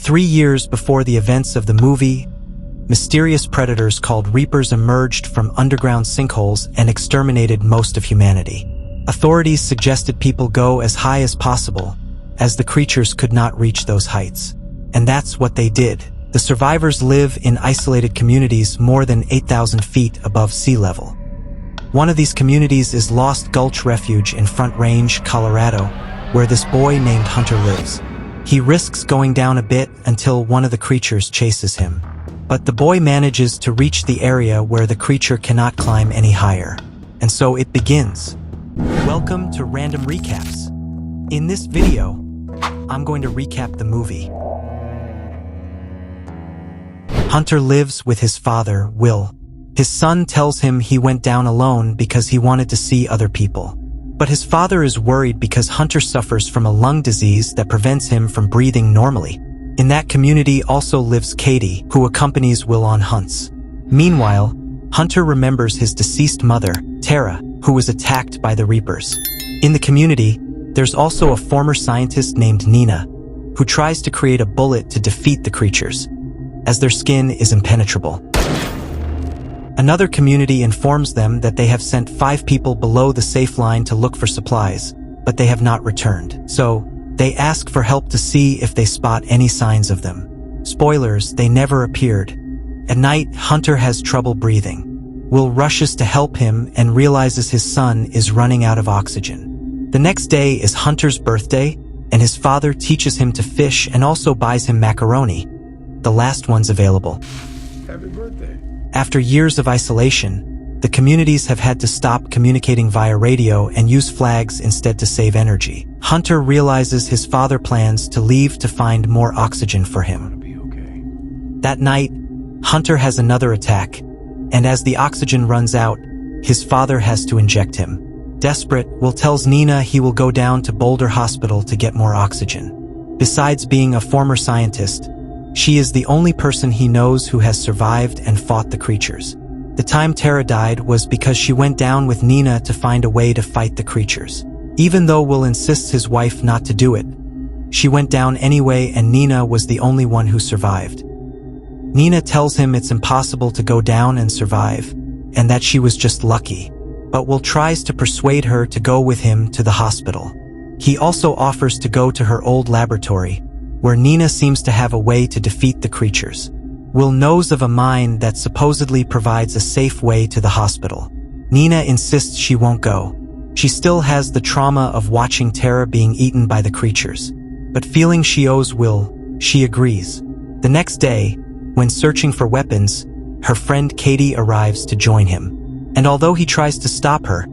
3 years before the events of the movie, mysterious predators called Reapers emerged from underground sinkholes and exterminated most of humanity. Authorities suggested people go as high as possible, as the creatures could not reach those heights. And that's what they did. The survivors live in isolated communities more than 8,000 feet above sea level. One of these communities is Lost Gulch Refuge in Front Range, Colorado, where this boy named Hunter lives. He risks going down a bit until one of the creatures chases him. But the boy manages to reach the area where the creature cannot climb any higher. And so it begins. Welcome to Random Recaps. In this video, I'm going to recap the movie. Hunter lives with his father, Will. His son tells him he went down alone because he wanted to see other people. But his father is worried because Hunter suffers from a lung disease that prevents him from breathing normally. In that community also lives Katie, who accompanies Will on hunts. Meanwhile, Hunter remembers his deceased mother, Tara, who was attacked by the Reapers. In the community, there's also a former scientist named Nina, who tries to create a bullet to defeat the creatures, as their skin is impenetrable. Another community informs them that they have sent 5 people below the safe line to look for supplies, but they have not returned. So, they ask for help to see if they spot any signs of them. Spoilers, they never appeared. At night, Hunter has trouble breathing. Will rushes to help him and realizes his son is running out of oxygen. The next day is Hunter's birthday, and his father teaches him to fish and also buys him macaroni, the last ones available. Happy birthday. After years of isolation, the communities have had to stop communicating via radio and use flags instead to save energy. Hunter realizes his father plans to leave to find more oxygen for him. That night, Hunter has another attack, and as the oxygen runs out, his father has to inject him. Desperate, Will tells Nina he will go down to Boulder Hospital to get more oxygen. Besides being a former scientist, she is the only person he knows who has survived and fought the creatures. The time Tara died was because she went down with Nina to find a way to fight the creatures. Even though Will insists his wife not to do it, she went down anyway and Nina was the only one who survived. Nina tells him it's impossible to go down and survive, and that she was just lucky. But Will tries to persuade her to go with him to the hospital. He also offers to go to her old laboratory, where Nina seems to have a way to defeat the creatures. Will knows of a mine that supposedly provides a safe way to the hospital. Nina insists she won't go. She still has the trauma of watching Tara being eaten by the creatures. But feeling she owes Will, she agrees. The next day, when searching for weapons, her friend Katie arrives to join him. And although he tries to stop her,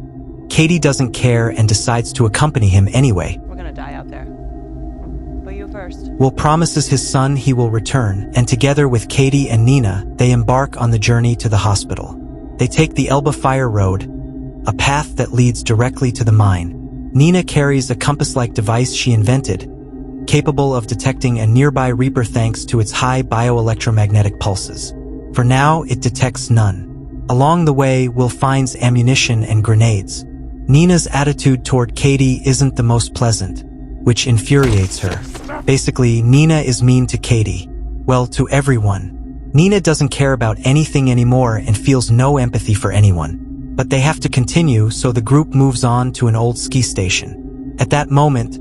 Katie doesn't care and decides to accompany him anyway. We're gonna die out there. But you first. Will promises his son he will return, and together with Katie and Nina, they embark on the journey to the hospital. They take the Elba Fire Road, a path that leads directly to the mine. Nina carries a compass-like device she invented, capable of detecting a nearby Reaper thanks to its high bioelectromagnetic pulses. For now, it detects none. Along the way, Will finds ammunition and grenades. Nina's attitude toward Katie isn't the most pleasant, which infuriates her. Basically, Nina is mean to Katie. Well, to everyone. Nina doesn't care about anything anymore and feels no empathy for anyone. But they have to continue, so the group moves on to an old ski station. At that moment,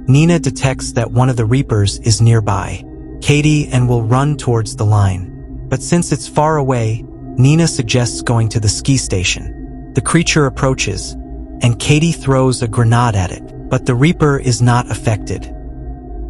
Nina detects that one of the Reapers is nearby. Katie and Will run towards the line. But since it's far away, Nina suggests going to the ski station. The creature approaches, and Katie throws a grenade at it, but the Reaper is not affected.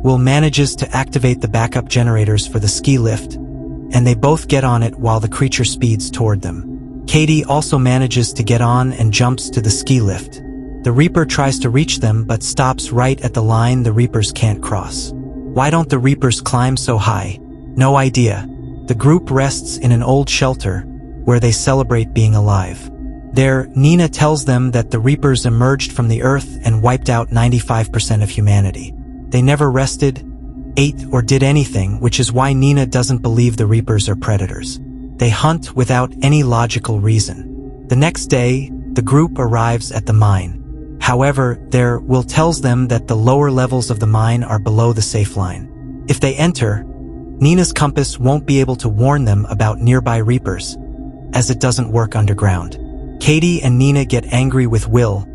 Will manages to activate the backup generators for the ski lift, and they both get on it while the creature speeds toward them. Katie also manages to get on and jumps to the ski lift. The Reaper tries to reach them but stops right at the line the Reapers can't cross. Why don't the Reapers climb so high? No idea. The group rests in an old shelter where they celebrate being alive. There, Nina tells them that the Reapers emerged from the earth and wiped out 95% of humanity. They never rested, ate, or did anything, which is why Nina doesn't believe the Reapers are predators. They hunt without any logical reason. The next day, the group arrives at the mine. However, Will tells them that the lower levels of the mine are below the safe line. If they enter, Nina's compass won't be able to warn them about nearby Reapers, as it doesn't work underground. Katie and Nina get angry with Will,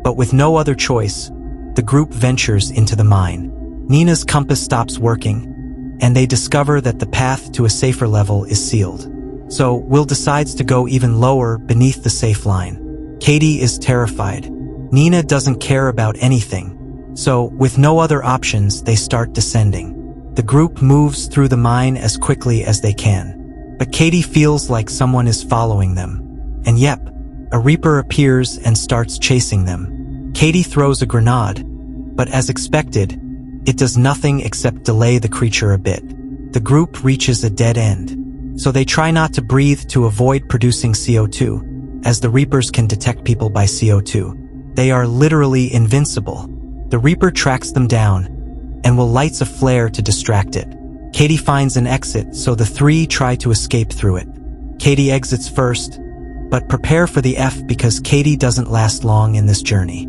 but with no other choice, the group ventures into the mine. Nina's compass stops working, and they discover that the path to a safer level is sealed. So Will decides to go even lower beneath the safe line. Katie is terrified. Nina doesn't care about anything. So, with no other options, they start descending. The group moves through the mine as quickly as they can. But Katie feels like someone is following them. And yep, a Reaper appears and starts chasing them. Katie throws a grenade, but as expected, it does nothing except delay the creature a bit. The group reaches a dead end. So they try not to breathe to avoid producing CO2, as the Reapers can detect people by CO2. They are literally invincible. The Reaper tracks them down, and Will lights a flare to distract it. Katie finds an exit, so the three try to escape through it. Katie exits first, but prepare for the F because Katie doesn't last long in this journey.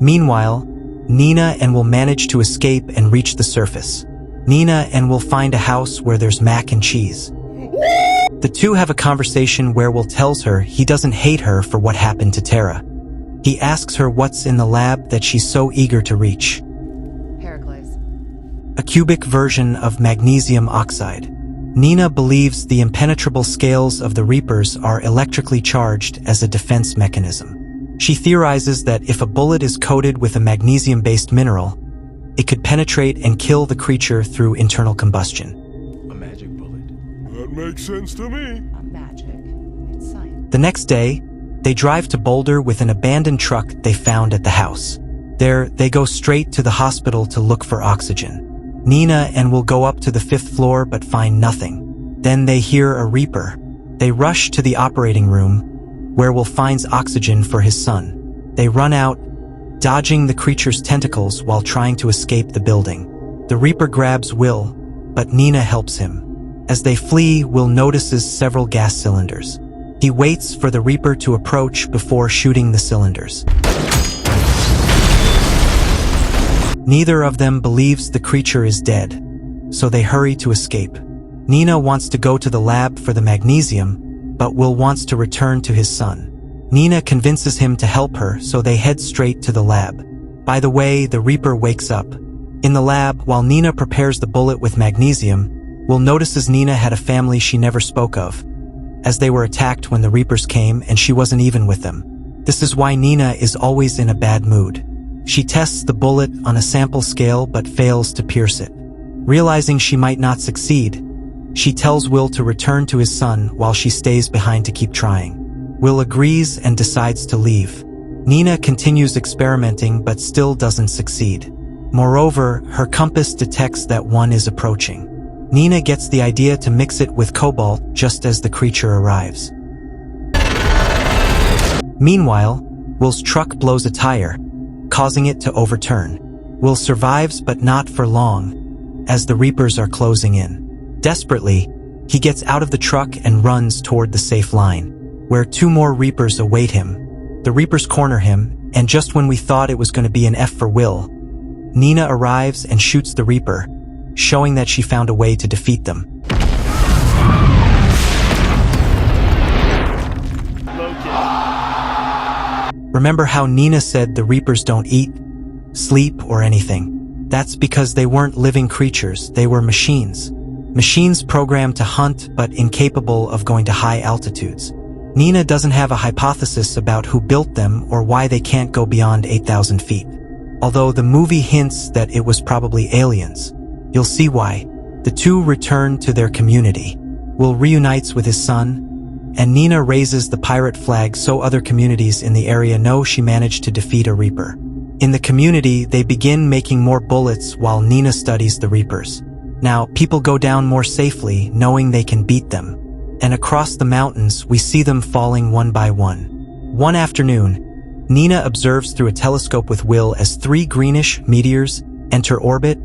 Meanwhile, Nina and Will manage to escape and reach the surface. Nina and Will find a house where there's mac and cheese. The two have a conversation where Will tells her he doesn't hate her for what happened to Tara. He asks her what's in the lab that she's so eager to reach. Heracles. A cubic version of magnesium oxide. Nina believes the impenetrable scales of the Reapers are electrically charged as a defense mechanism. She theorizes that if a bullet is coated with a magnesium-based mineral, it could penetrate and kill the creature through internal combustion. A magic bullet. That makes sense to me. Not magic. It's science. The next day, they drive to Boulder with an abandoned truck they found at the house. There, they go straight to the hospital to look for oxygen. Nina and Will go up to the 5th floor but find nothing. Then they hear a Reaper. They rush to the operating room, where Will finds oxygen for his son. They run out, dodging the creature's tentacles while trying to escape the building. The Reaper grabs Will, but Nina helps him. As they flee, Will notices several gas cylinders. He waits for the Reaper to approach before shooting the cylinders. Neither of them believes the creature is dead, so they hurry to escape. Nina wants to go to the lab for the magnesium, but Will wants to return to his son. Nina convinces him to help her, so they head straight to the lab. By the way, the Reaper wakes up. In the lab, while Nina prepares the bullet with magnesium, Will notices Nina had a family she never spoke of, as they were attacked when the Reapers came and she wasn't even with them. This is why Nina is always in a bad mood. She tests the bullet on a sample scale but fails to pierce it. Realizing she might not succeed, she tells Will to return to his son while she stays behind to keep trying. Will agrees and decides to leave. Nina continues experimenting but still doesn't succeed. Moreover, her compass detects that one is approaching. Nina gets the idea to mix it with cobalt just as the creature arrives. Meanwhile, Will's truck blows a tire, causing it to overturn. Will survives but not for long, as the Reapers are closing in. Desperately, he gets out of the truck and runs toward the safe line, where 2 more Reapers await him. The Reapers corner him, and just when we thought it was going to be an F for Will, Nina arrives and shoots the Reaper, showing that she found a way to defeat them. Remember how Nina said the Reapers don't eat, sleep, or anything? That's because they weren't living creatures, they were machines. Machines programmed to hunt but incapable of going to high altitudes. Nina doesn't have a hypothesis about who built them or why they can't go beyond 8,000 feet. Although the movie hints that it was probably aliens. You'll see why. The two return to their community. Will reunites with his son, and Nina raises the pirate flag so other communities in the area know she managed to defeat a Reaper. In the community, they begin making more bullets while Nina studies the Reapers. Now, people go down more safely, knowing they can beat them. And across the mountains, we see them falling one by one. One afternoon, Nina observes through a telescope with Will as 3 greenish meteors enter orbit,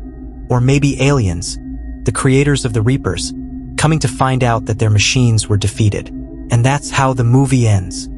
or maybe aliens, the creators of the Reapers, coming to find out that their machines were defeated. And that's how the movie ends.